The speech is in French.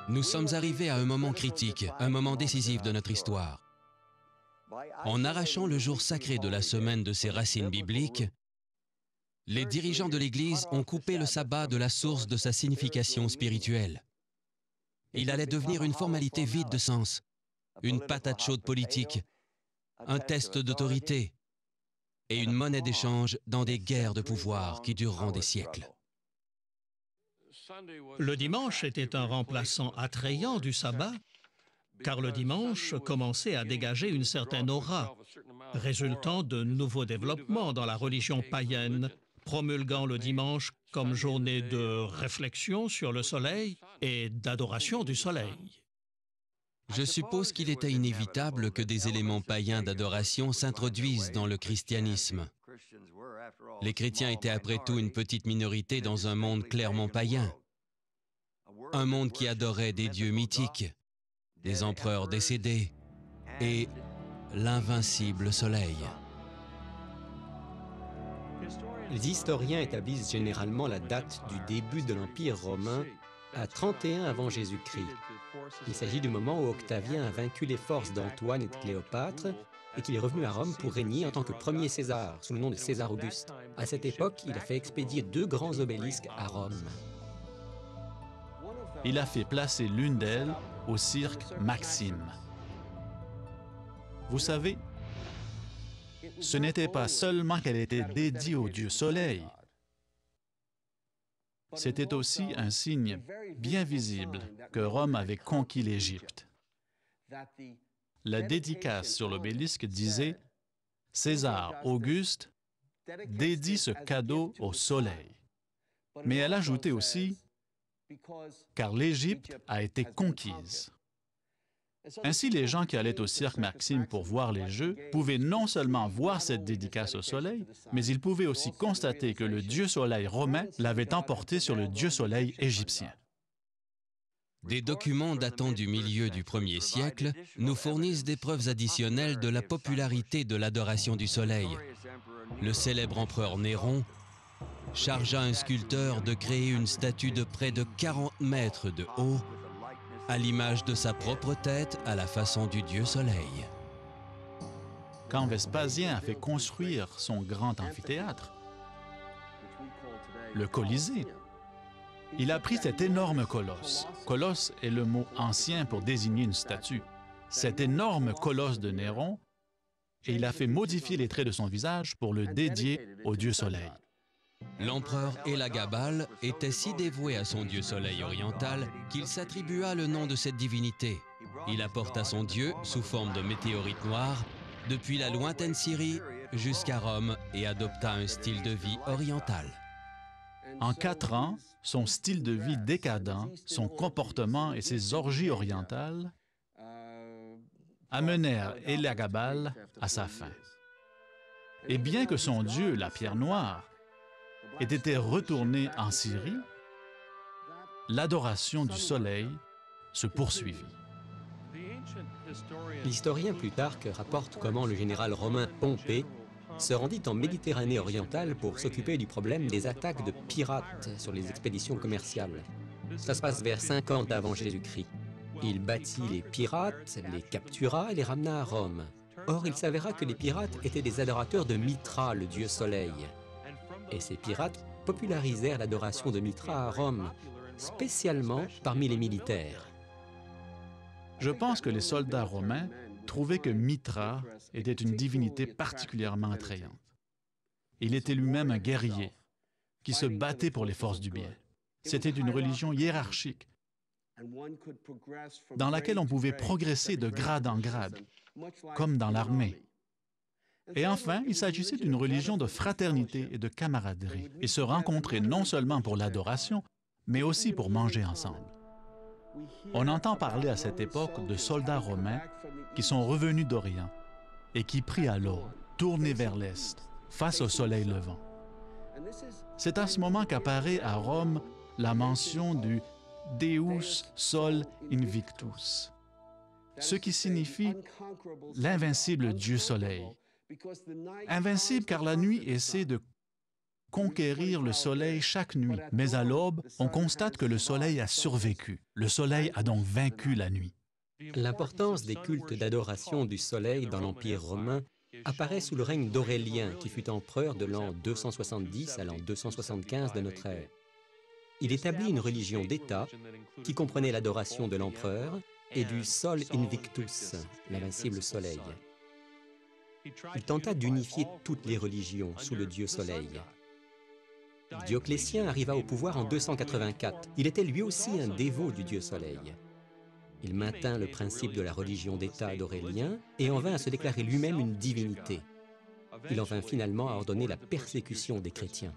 Nous sommes arrivés à un moment critique, un moment décisif de notre histoire. En arrachant le jour sacré de la semaine de ses racines bibliques, les dirigeants de l'Église ont coupé le sabbat de la source de sa signification spirituelle. Il allait devenir une formalité vide de sens, une patate chaude politique, un test d'autorité et une monnaie d'échange dans des guerres de pouvoir qui dureront des siècles. Le dimanche était un remplaçant attrayant du sabbat, car le dimanche commençait à dégager une certaine aura, résultant de nouveaux développements dans la religion païenne, promulguant le dimanche comme journée de réflexion sur le soleil et d'adoration du soleil. Je suppose qu'il était inévitable que des éléments païens d'adoration s'introduisent dans le christianisme. Les chrétiens étaient après tout une petite minorité dans un monde clairement païen. Un monde qui adorait des dieux mythiques, des empereurs décédés et l'invincible soleil. Les historiens établissent généralement la date du début de l'Empire romain à 31 avant Jésus-Christ. Il s'agit du moment où Octavien a vaincu les forces d'Antoine et de Cléopâtre et qu'il est revenu à Rome pour régner en tant que premier César, sous le nom de César Auguste. À cette époque, il a fait expédier 2 grands obélisques à Rome. Il a fait placer l'une d'elles au cirque Maxime. Vous savez, ce n'était pas seulement qu'elle était dédiée au dieu Soleil, c'était aussi un signe bien visible que Rome avait conquis l'Égypte. La dédicace sur l'obélisque disait « César Auguste dédie ce cadeau au Soleil ». Mais elle ajoutait aussi « car l'Égypte a été conquise ». Ainsi, les gens qui allaient au cirque Maxime pour voir les jeux pouvaient non seulement voir cette dédicace au soleil, mais ils pouvaient aussi constater que le dieu soleil romain l'avait emporté sur le dieu soleil égyptien. Des documents datant du milieu du 1er siècle nous fournissent des preuves additionnelles de la popularité de l'adoration du soleil. Le célèbre empereur Néron chargea un sculpteur de créer une statue de près de 40 mètres de haut, à l'image de sa propre tête à la façon du dieu soleil. Quand Vespasien a fait construire son grand amphithéâtre, le Colisée, il a pris cet énorme colosse. Colosse est le mot ancien pour désigner une statue. Cet énorme colosse de Néron, et il a fait modifier les traits de son visage pour le dédier au dieu soleil. L'empereur Élagabal était si dévoué à son dieu soleil oriental qu'il s'attribua le nom de cette divinité. Il apporta son dieu sous forme de météorite noire depuis la lointaine Syrie jusqu'à Rome et adopta un style de vie oriental. En 4 ans, son style de vie décadent, son comportement et ses orgies orientales amenèrent Élagabal à sa fin. Et bien que son dieu, la pierre noire, ait été retourné en Syrie, l'adoration du soleil se poursuivit. L'historien Plutarque rapporte comment le général romain Pompée se rendit en Méditerranée orientale pour s'occuper du problème des attaques de pirates sur les expéditions commerciales. Ça se passe vers 50 avant Jésus-Christ. Il battit les pirates, les captura et les ramena à Rome. Or, il s'avéra que les pirates étaient des adorateurs de Mithra, le dieu soleil. Et ces pirates popularisèrent l'adoration de Mithra à Rome, spécialement parmi les militaires. Je pense que les soldats romains trouvaient que Mithra était une divinité particulièrement attrayante. Il était lui-même un guerrier qui se battait pour les forces du bien. C'était une religion hiérarchique dans laquelle on pouvait progresser de grade en grade, comme dans l'armée. Et enfin, il s'agissait d'une religion de fraternité et de camaraderie, et se rencontrer non seulement pour l'adoration, mais aussi pour manger ensemble. On entend parler à cette époque de soldats romains qui sont revenus d'Orient et qui prient à l'aube, tournés vers l'Est, face au soleil levant. C'est à ce moment qu'apparaît à Rome la mention du Deus Sol Invictus, ce qui signifie l'invincible Dieu soleil. Invincible car la nuit essaie de conquérir le soleil chaque nuit. Mais à l'aube, on constate que le soleil a survécu. Le soleil a donc vaincu la nuit. L'importance des cultes d'adoration du soleil dans l'Empire romain apparaît sous le règne d'Aurélien, qui fut empereur de l'an 270 à l'an 275 de notre ère. Il établit une religion d'État qui comprenait l'adoration de l'empereur et du Sol Invictus, l'invincible soleil. Il tenta d'unifier toutes les religions sous le dieu soleil. Dioclétien arriva au pouvoir en 284. Il était lui aussi un dévot du dieu soleil. Il maintint le principe de la religion d'État d'Aurélien et en vint à se déclarer lui-même une divinité. Il en vint finalement à ordonner la persécution des chrétiens.